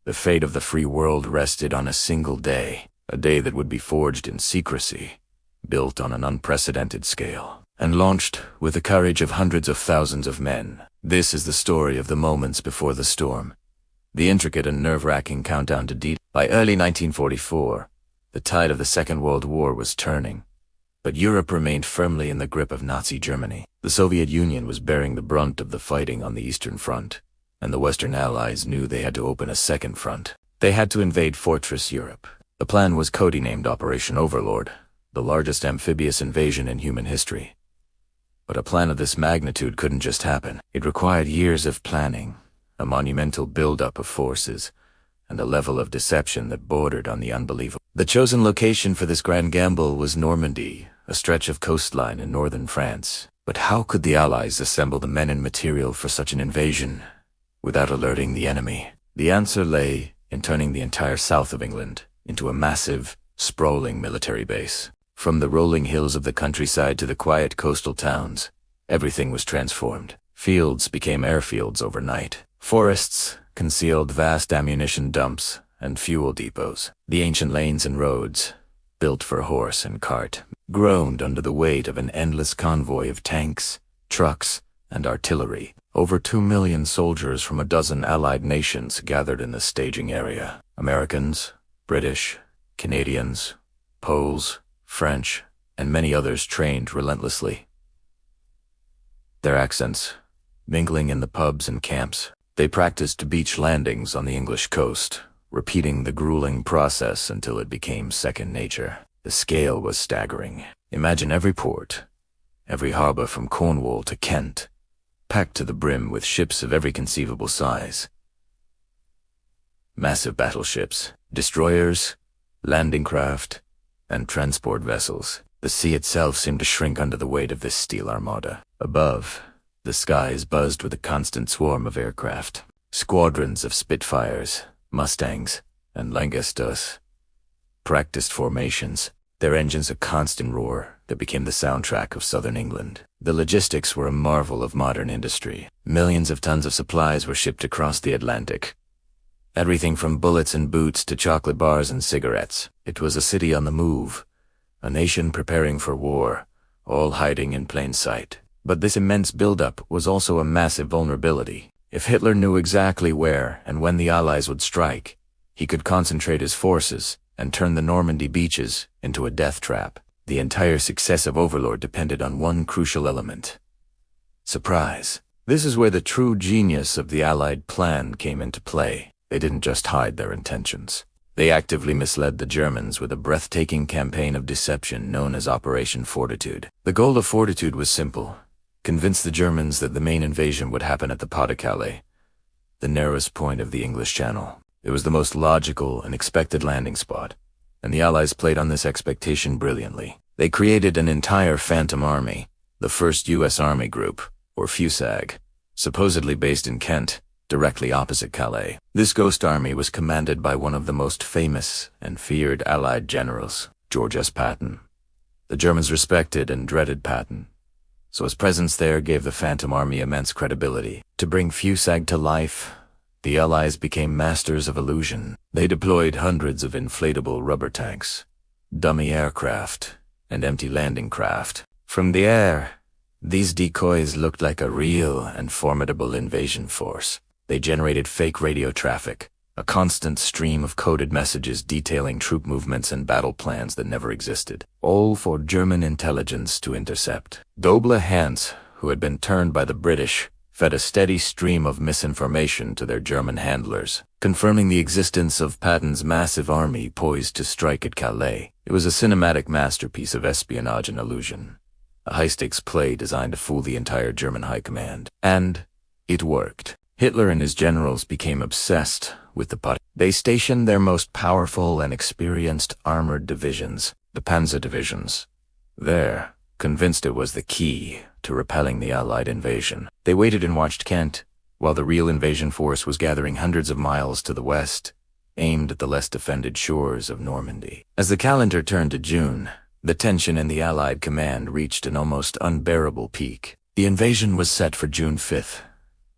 The fate of the free world rested on a single day, a day that would be forged in secrecy, built on an unprecedented scale, and launched with the courage of hundreds of thousands of men. This is the story of the moments before the storm, the intricate and nerve-wracking countdown to detail. By early 1944, the tide of the Second World War was turning, but Europe remained firmly in the grip of Nazi Germany. The Soviet Union was bearing the brunt of the fighting on the Eastern Front, and the Western Allies knew they had to open a second front. They had to invade Fortress Europe. The plan was codenamed Operation Overlord, the largest amphibious invasion in human history. But a plan of this magnitude couldn't just happen. It required years of planning, a monumental buildup of forces, and a level of deception that bordered on the unbelievable. The chosen location for this grand gamble was Normandy, a stretch of coastline in northern France. But how could the Allies assemble the men and material for such an invasion without alerting the enemy? The answer lay in turning the entire south of England into a massive, sprawling military base. From the rolling hills of the countryside to the quiet coastal towns, everything was transformed. Fields became airfields overnight. Forests concealed vast ammunition dumps and fuel depots. The ancient lanes and roads, built for horse and cart, groaned under the weight of an endless convoy of tanks, trucks, and artillery. Over 2 million soldiers from a dozen allied nations gathered in the staging area. Americans, British, Canadians, Poles, French, and many others trained relentlessly. Their accents mingling in the pubs and camps. They practiced beach landings on the English coast, repeating the grueling process until it became second nature. The scale was staggering. Imagine every port, every harbor from Cornwall to Kent, packed to the brim with ships of every conceivable size. Massive battleships, destroyers, landing craft, and transport vessels. The sea itself seemed to shrink under the weight of this steel armada. Above, the skies buzzed with a constant swarm of aircraft. Squadrons of Spitfires, Mustangs, and Langostas practiced formations, their engines a constant roar that became the soundtrack of southern England. The logistics were a marvel of modern industry. Millions of tons of supplies were shipped across the Atlantic. Everything from bullets and boots to chocolate bars and cigarettes. It was a city on the move, a nation preparing for war, all hiding in plain sight. But this immense buildup was also a massive vulnerability. If Hitler knew exactly where and when the Allies would strike, he could concentrate his forces and turn the Normandy beaches into a death trap. The entire success of Overlord depended on one crucial element: surprise. This is where the true genius of the Allied plan came into play. They didn't just hide their intentions. They actively misled the Germans with a breathtaking campaign of deception known as Operation Fortitude. The goal of Fortitude was simple: convince the Germans that the main invasion would happen at the Pas-de-Calais, the narrowest point of the English Channel. It was the most logical and expected landing spot, and the Allies played on this expectation brilliantly. They created an entire Phantom Army, the first U.S. Army Group, or FUSAG, supposedly based in Kent, directly opposite Calais. This ghost army was commanded by one of the most famous and feared Allied generals, George S. Patton. The Germans respected and dreaded Patton, so his presence there gave the Phantom Army immense credibility. To bring FUSAG to life, the Allies became masters of illusion. They deployed hundreds of inflatable rubber tanks, dummy aircraft, and empty landing craft. From the air, these decoys looked like a real and formidable invasion force. They generated fake radio traffic, a constant stream of coded messages detailing troop movements and battle plans that never existed, all for German intelligence to intercept. Doble Hans, who had been turned by the British, fed a steady stream of misinformation to their German handlers, confirming the existence of Patton's massive army poised to strike at Calais. It was a cinematic masterpiece of espionage and illusion, a high-stakes play designed to fool the entire German high command. And it worked. Hitler and his generals became obsessed with the Pas. They stationed their most powerful and experienced armored divisions, the Panzer divisions, there, convinced it was the key to repelling the Allied invasion. They waited and watched Kent, while the real invasion force was gathering hundreds of miles to the west, aimed at the less defended shores of Normandy. As the calendar turned to June, the tension in the Allied command reached an almost unbearable peak. The invasion was set for June 5th.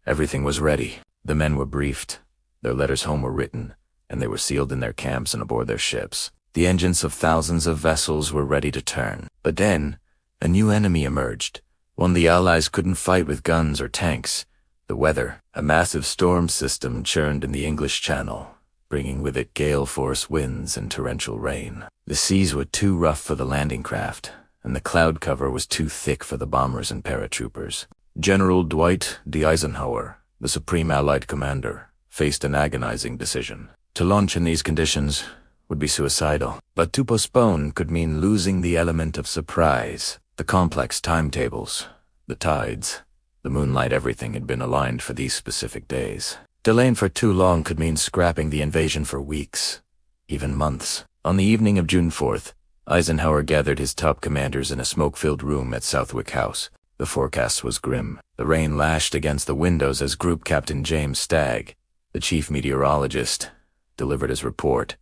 Everything was ready. The men were briefed. Their letters home were written, and they were sealed in their camps and aboard their ships. The engines of thousands of vessels were ready to turn. But then, a new enemy emerged, one the Allies couldn't fight with guns or tanks: the weather. A massive storm system churned in the English Channel, bringing with it gale-force winds and torrential rain. The seas were too rough for the landing craft, and the cloud cover was too thick for the bombers and paratroopers. General Dwight D. Eisenhower, the Supreme Allied Commander, faced an agonizing decision. To launch in these conditions would be suicidal, but to postpone could mean losing the element of surprise. The complex timetables, the tides, the moonlight, everything had been aligned for these specific days. Delaying for too long could mean scrapping the invasion for weeks, even months. On the evening of June 4th, Eisenhower gathered his top commanders in a smoke-filled room at Southwick House. The forecast was grim. The rain lashed against the windows as Group Captain James Stagg, the chief meteorologist, delivered his report.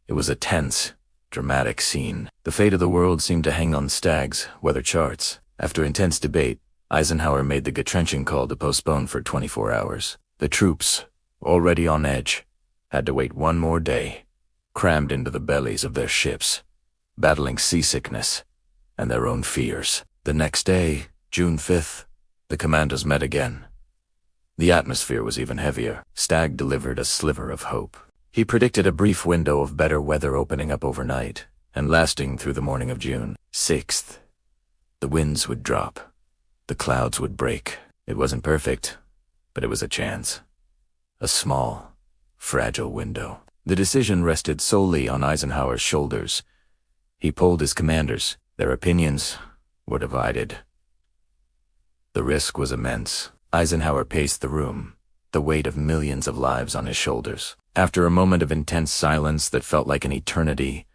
It was a tense, dramatic scene. The fate of the world seemed to hang on Stagg's weather charts. After intense debate, Eisenhower made the gut-wrenching call to postpone for 24 hours. The troops, already on edge, had to wait one more day, crammed into the bellies of their ships, battling seasickness and their own fears. The next day, June 5th, the commanders met again. The atmosphere was even heavier. Stagg delivered a sliver of hope. He predicted a brief window of better weather opening up overnight and lasting through the morning of June 6th. The winds would drop. The clouds would break. It wasn't perfect, but it was a chance. A small, fragile window. The decision rested solely on Eisenhower's shoulders. He polled his commanders. Their opinions were divided. The risk was immense. Eisenhower paced the room, the weight of millions of lives on his shoulders. After a moment of intense silence that felt like an eternity,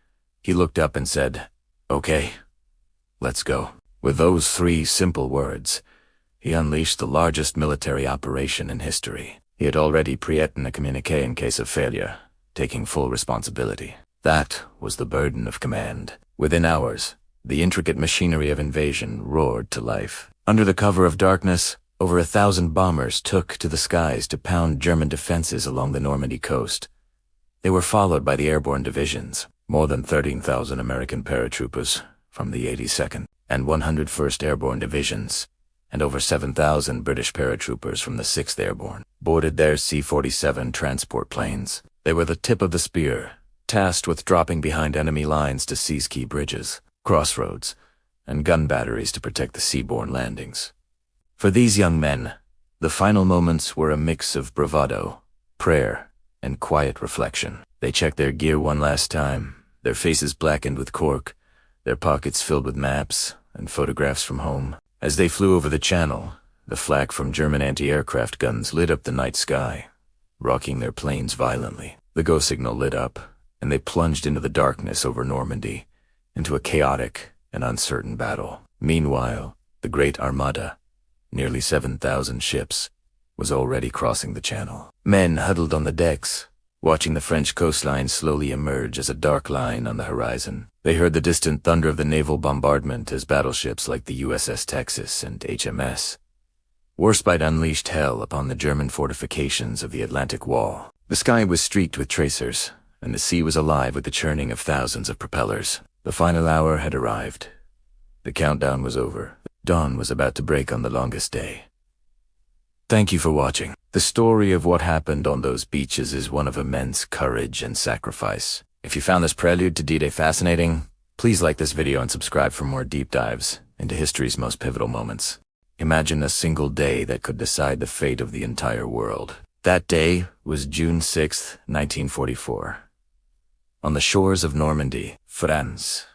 he looked up and said, "Okay, let's go." With those 3 simple words, he unleashed the largest military operation in history. He had already pre-written a communiqué in case of failure, taking full responsibility. That was the burden of command. Within hours, the intricate machinery of invasion roared to life. Under the cover of darkness, over 1,000 bombers took to the skies to pound German defenses along the Normandy coast. They were followed by the airborne divisions, more than 13,000 American paratroopers from the 82nd and 101st Airborne Divisions, and over 7,000 British paratroopers from the 6th Airborne, boarded their C-47 transport planes. They were the tip of the spear, tasked with dropping behind enemy lines to seize key bridges, crossroads, and gun batteries to protect the seaborne landings. For these young men, the final moments were a mix of bravado, prayer, and quiet reflection. They checked their gear one last time, their faces blackened with cork, their pockets filled with maps and photographs from home. As they flew over the channel, the flak from German anti-aircraft guns lit up the night sky, rocking their planes violently. The go signal lit up, and they plunged into the darkness over Normandy, into a chaotic and uncertain battle. Meanwhile, the Great Armada, nearly 7,000 ships, was already crossing the channel. Men huddled on the decks, watching the French coastline slowly emerge as a dark line on the horizon. They heard the distant thunder of the naval bombardment as battleships like the USS Texas and HMS Warspite unleashed hell upon the German fortifications of the Atlantic Wall. The sky was streaked with tracers, and the sea was alive with the churning of thousands of propellers. The final hour had arrived. The countdown was over. Dawn was about to break on the longest day. Thank you for watching. The story of what happened on those beaches is one of immense courage and sacrifice. If you found this prelude to D-Day fascinating, please like this video and subscribe for more deep dives into history's most pivotal moments. Imagine a single day that could decide the fate of the entire world. That day was June 6, 1944. On the shores of Normandy, France,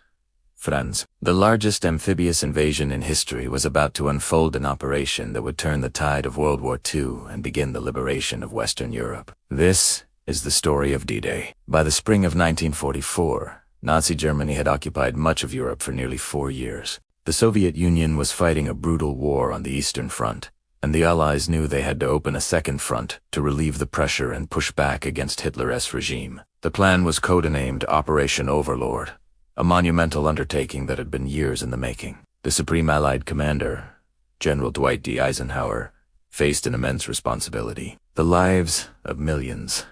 the largest amphibious invasion in history was about to unfold, an operation that would turn the tide of World War II and begin the liberation of Western Europe. This is the story of D-Day. By the spring of 1944, Nazi Germany had occupied much of Europe for nearly 4 years. The Soviet Union was fighting a brutal war on the Eastern Front, and the Allies knew they had to open a second front to relieve the pressure and push back against Hitler's regime. The plan was codenamed Operation Overlord, a monumental undertaking that had been years in the making. The Supreme Allied Commander, General Dwight D. Eisenhower, faced an immense responsibility. The lives of millions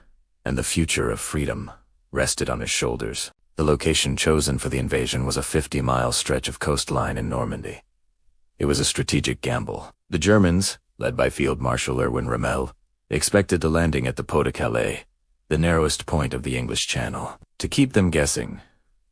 and the future of freedom rested on his shoulders. The location chosen for the invasion was a 50-mile stretch of coastline in Normandy. It was a strategic gamble. The Germans, led by Field Marshal Erwin Rommel, expected the landing at the Pot de Calais, the narrowest point of the English Channel. To keep them guessing,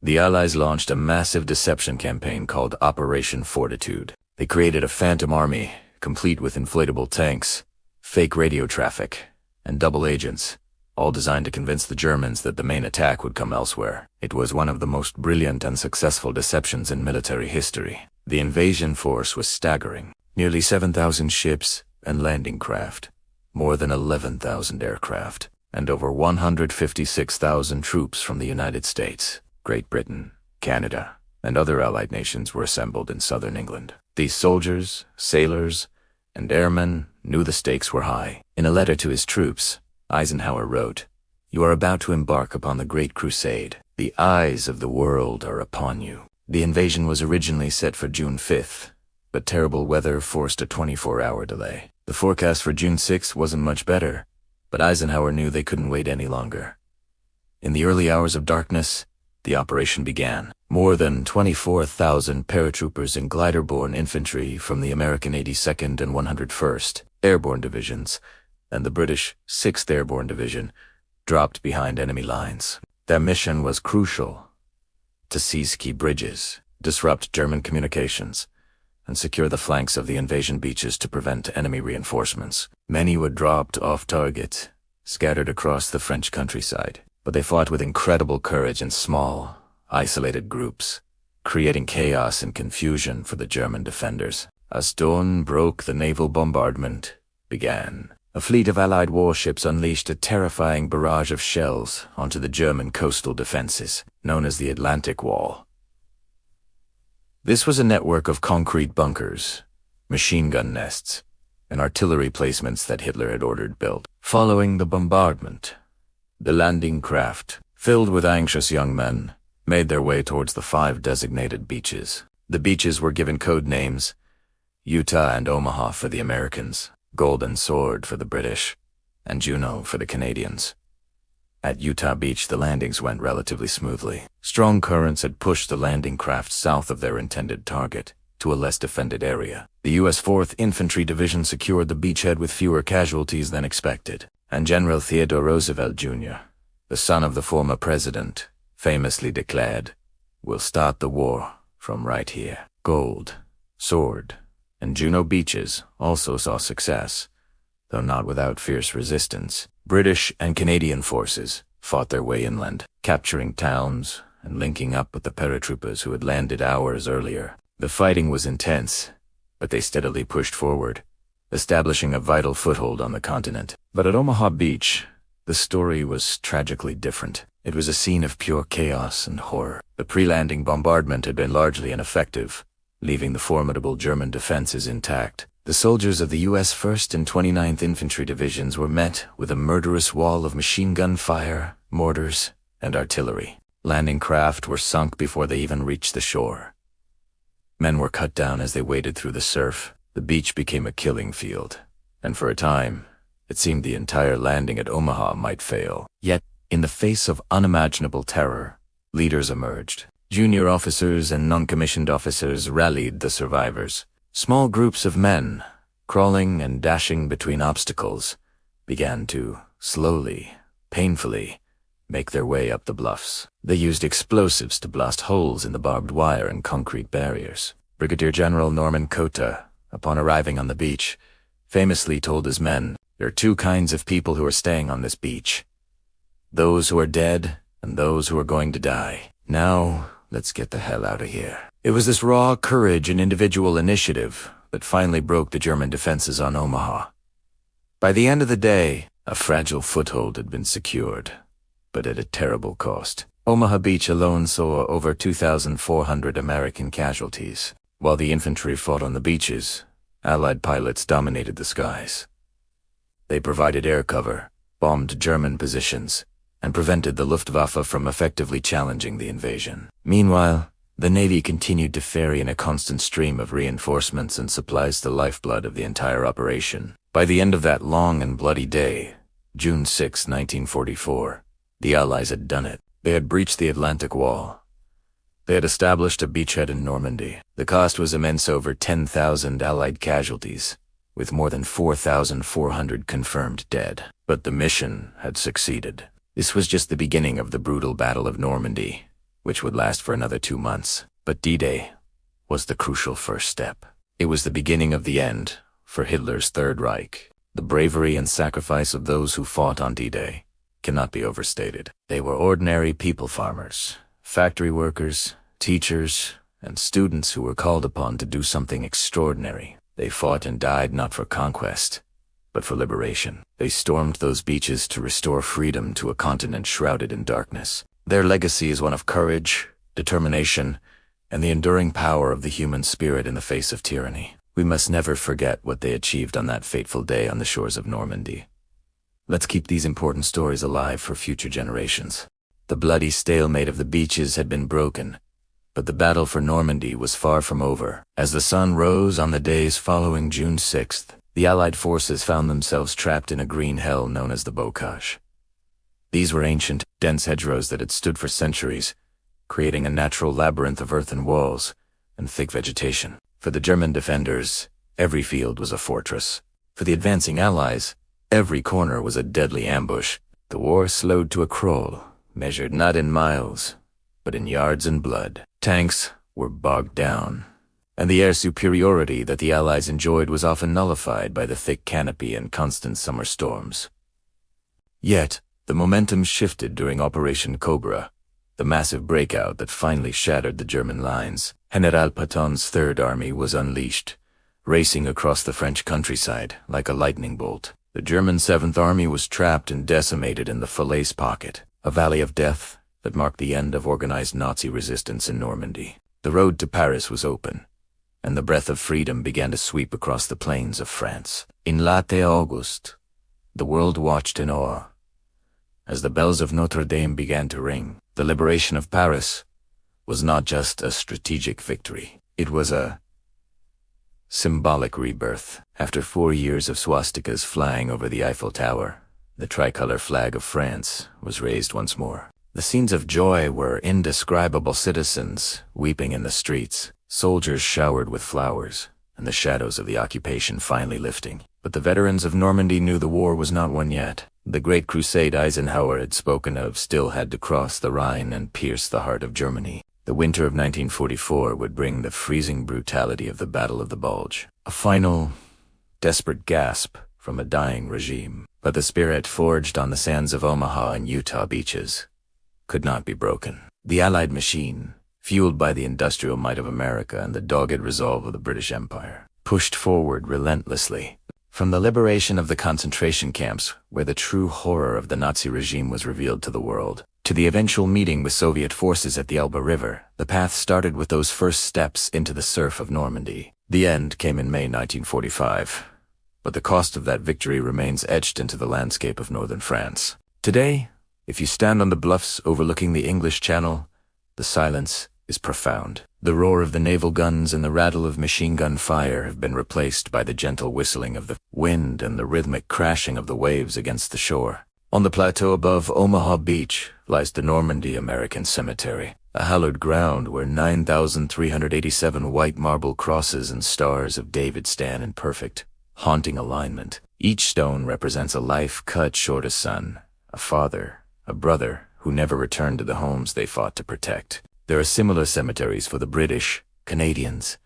the Allies launched a massive deception campaign called Operation Fortitude. They created a phantom army, complete with inflatable tanks, fake radio traffic, and double agents, all designed to convince the Germans that the main attack would come elsewhere. It was one of the most brilliant and successful deceptions in military history. The invasion force was staggering. Nearly 7,000 ships and landing craft, more than 11,000 aircraft, and over 156,000 troops from the United States, Great Britain, Canada, and other allied nations were assembled in southern England. These soldiers, sailors, and airmen knew the stakes were high. In a letter to his troops, Eisenhower wrote, "You are about to embark upon the Great Crusade. The eyes of the world are upon you." The invasion was originally set for June 5th, but terrible weather forced a 24-hour delay. The forecast for June 6th wasn't much better, but Eisenhower knew they couldn't wait any longer. In the early hours of darkness, the operation began. More than 24,000 paratroopers and glider-borne infantry from the American 82nd and 101st Airborne Divisions and the British 6th Airborne Division dropped behind enemy lines. Their mission was crucial: to seize key bridges, disrupt German communications, and secure the flanks of the invasion beaches to prevent enemy reinforcements. Many were dropped off target, scattered across the French countryside, but they fought with incredible courage in small, isolated groups, creating chaos and confusion for the German defenders. As dawn broke, the naval bombardment began. A fleet of Allied warships unleashed a terrifying barrage of shells onto the German coastal defenses, known as the Atlantic Wall. This was a network of concrete bunkers, machine gun nests, and artillery placements that Hitler had ordered built. Following the bombardment, the landing craft, filled with anxious young men, made their way towards the 5 designated beaches. The beaches were given code names: Utah and Omaha for the Americans, Golden Sword for the British, and Juno for the Canadians. At Utah Beach, the landings went relatively smoothly. Strong currents had pushed the landing craft south of their intended target, to a less defended area. The U.S. 4th Infantry Division secured the beachhead with fewer casualties than expected, and General Theodore Roosevelt Jr., the son of the former president, famously declared, "We'll start the war from right here." Gold, Sword, and Juno beaches also saw success, though not without fierce resistance. British and Canadian forces fought their way inland, capturing towns and linking up with the paratroopers who had landed hours earlier. The fighting was intense, but they steadily pushed forward, establishing a vital foothold on the continent. But at Omaha Beach, the story was tragically different. It was a scene of pure chaos and horror. The pre-landing bombardment had been largely ineffective, leaving the formidable German defenses intact. The soldiers of the U.S. 1st and 29th Infantry Divisions were met with a murderous wall of machine gun fire, mortars, and artillery. Landing craft were sunk before they even reached the shore. Men were cut down as they waded through the surf. The beach became a killing field, and for a time, it seemed the entire landing at Omaha might fail. Yet, in the face of unimaginable terror, leaders emerged. Junior officers and non-commissioned officers rallied the survivors. Small groups of men, crawling and dashing between obstacles, began to, slowly, painfully, make their way up the bluffs. They used explosives to blast holes in the barbed wire and concrete barriers. Brigadier General Norman Cota, upon arriving on the beach, famously told his men, "There are 2 kinds of people who are staying on this beach. Those who are dead and those who are going to die. Now, let's get the hell out of here." It was this raw courage and individual initiative that finally broke the German defenses on Omaha. By the end of the day, a fragile foothold had been secured, but at a terrible cost. Omaha Beach alone saw over 2,400 American casualties. While the infantry fought on the beaches, Allied pilots dominated the skies. They provided air cover, bombed German positions, and prevented the Luftwaffe from effectively challenging the invasion. Meanwhile, the Navy continued to ferry in a constant stream of reinforcements and supplies, the lifeblood of the entire operation. By the end of that long and bloody day, June 6, 1944, the Allies had done it. They had breached the Atlantic Wall. They had established a beachhead in Normandy. The cost was immense, over 10,000 Allied casualties, with more than 4,400 confirmed dead. But the mission had succeeded. This was just the beginning of the brutal Battle of Normandy, which would last for another 2 months. But D-Day was the crucial first step. It was the beginning of the end for Hitler's Third Reich. The bravery and sacrifice of those who fought on D-Day cannot be overstated. They were ordinary people farmers, factory workers, teachers, and students who were called upon to do something extraordinary. They fought and died not for conquest, but for liberation. They stormed those beaches to restore freedom to a continent shrouded in darkness. Their legacy is one of courage, determination, and the enduring power of the human spirit in the face of tyranny. We must never forget what they achieved on that fateful day on the shores of Normandy. Let's keep these important stories alive for future generations. The bloody stalemate of the beaches had been broken, but the battle for Normandy was far from over. As the sun rose on the days following June 6th, the Allied forces found themselves trapped in a green hell known as the Bocage. These were ancient, dense hedgerows that had stood for centuries, creating a natural labyrinth of earthen walls and thick vegetation. For the German defenders, every field was a fortress. For the advancing Allies, every corner was a deadly ambush. The war slowed to a crawl, measured not in miles, but in yards and blood. Tanks were bogged down, and the air superiority that the Allies enjoyed was often nullified by the thick canopy and constant summer storms. Yet, the momentum shifted during Operation Cobra, the massive breakout that finally shattered the German lines. General Pétain's Third Army was unleashed, racing across the French countryside like a lightning bolt. The German Seventh Army was trapped and decimated in the Falaise Pocket, a valley of death that marked the end of organized Nazi resistance in Normandy. The road to Paris was open, and the breath of freedom began to sweep across the plains of France. In late August, the world watched in awe as the bells of Notre Dame began to ring. The liberation of Paris was not just a strategic victory. It was a symbolic rebirth. After 4 years of swastikas flying over the Eiffel Tower, the tricolor flag of France was raised once more. The scenes of joy were indescribable. Citizens weeping in the streets, soldiers showered with flowers, and the shadows of the occupation finally lifting. But the veterans of Normandy knew the war was not won yet. The great crusade Eisenhower had spoken of still had to cross the Rhine and pierce the heart of Germany. The winter of 1944 would bring the freezing brutality of the Battle of the Bulge, a final, desperate gasp from a dying regime. But the spirit forged on the sands of Omaha and Utah beaches could not be broken. The Allied machine, fueled by the industrial might of America and the dogged resolve of the British Empire, pushed forward relentlessly. From the liberation of the concentration camps, where the true horror of the Nazi regime was revealed to the world, to the eventual meeting with Soviet forces at the Elbe River, the path started with those first steps into the surf of Normandy. The end came in May 1945, but the cost of that victory remains etched into the landscape of northern France. Today, if you stand on the bluffs overlooking the English Channel, the silence is profound. The roar of the naval guns and the rattle of machine gun fire have been replaced by the gentle whistling of the wind and the rhythmic crashing of the waves against the shore. On the plateau above Omaha Beach lies the Normandy American Cemetery, a hallowed ground where 9,387 white marble crosses and stars of David stand in perfect, haunting alignment. Each stone represents a life cut short: a son, a father, a brother who never returned to the homes they fought to protect. There are similar cemeteries for the British, Canadians,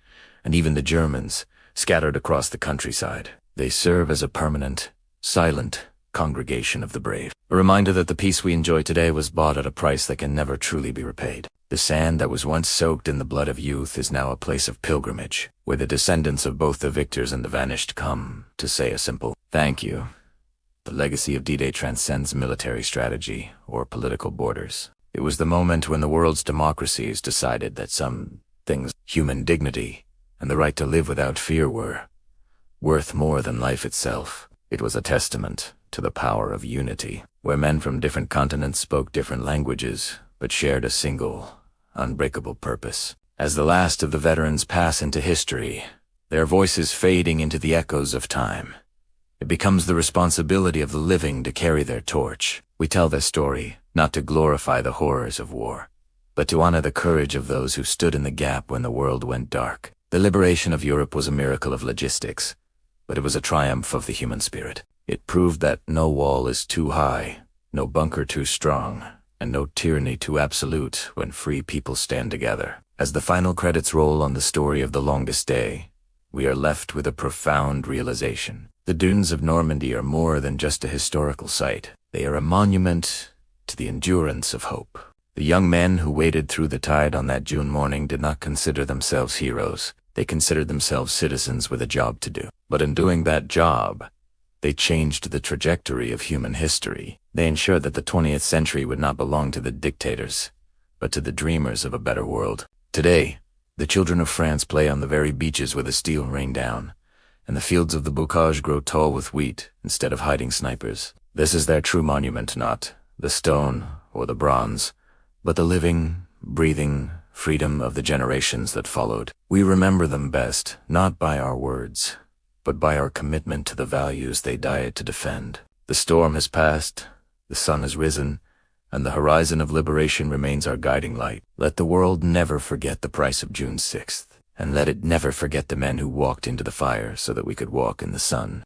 and even the Germans, scattered across the countryside. They serve as a permanent, silent congregation of the brave. A reminder that the peace we enjoy today was bought at a price that can never truly be repaid. The sand that was once soaked in the blood of youth is now a place of pilgrimage, where the descendants of both the victors and the vanished come to say a simple thank you. The legacy of D-Day transcends military strategy or political borders. It was the moment when the world's democracies decided that some things, human dignity and the right to live without fear, were worth more than life itself. It was a testament to the power of unity, where men from different continents spoke different languages, but shared a single, unbreakable purpose. As the last of the veterans pass into history, their voices fading into the echoes of time, It becomes the responsibility of the living to carry their torch. We tell this story not to glorify the horrors of war, but to honor the courage of those who stood in the gap when the world went dark. The liberation of Europe was a miracle of logistics, but it was a triumph of the human spirit. It proved that no wall is too high, no bunker too strong, and no tyranny too absolute when free people stand together. As the final credits roll on the story of the longest day, we are left with a profound realization. The dunes of Normandy are more than just a historical site. They are a monument to the endurance of hope. The young men who waded through the tide on that June morning did not consider themselves heroes. They considered themselves citizens with a job to do. But in doing that job, they changed the trajectory of human history. They ensured that the 20th century would not belong to the dictators, but to the dreamers of a better world. Today, the children of France play on the very beaches where the steel rained down, and the fields of the bocage grow tall with wheat instead of hiding snipers. This is their true monument, not the stone or the bronze, but the living, breathing freedom of the generations that followed. We remember them best, not by our words, but by our commitment to the values they died to defend. The storm has passed, the sun has risen, and the horizon of liberation remains our guiding light. Let the world never forget the price of June 6th, and let it never forget the men who walked into the fire so that we could walk in the sun.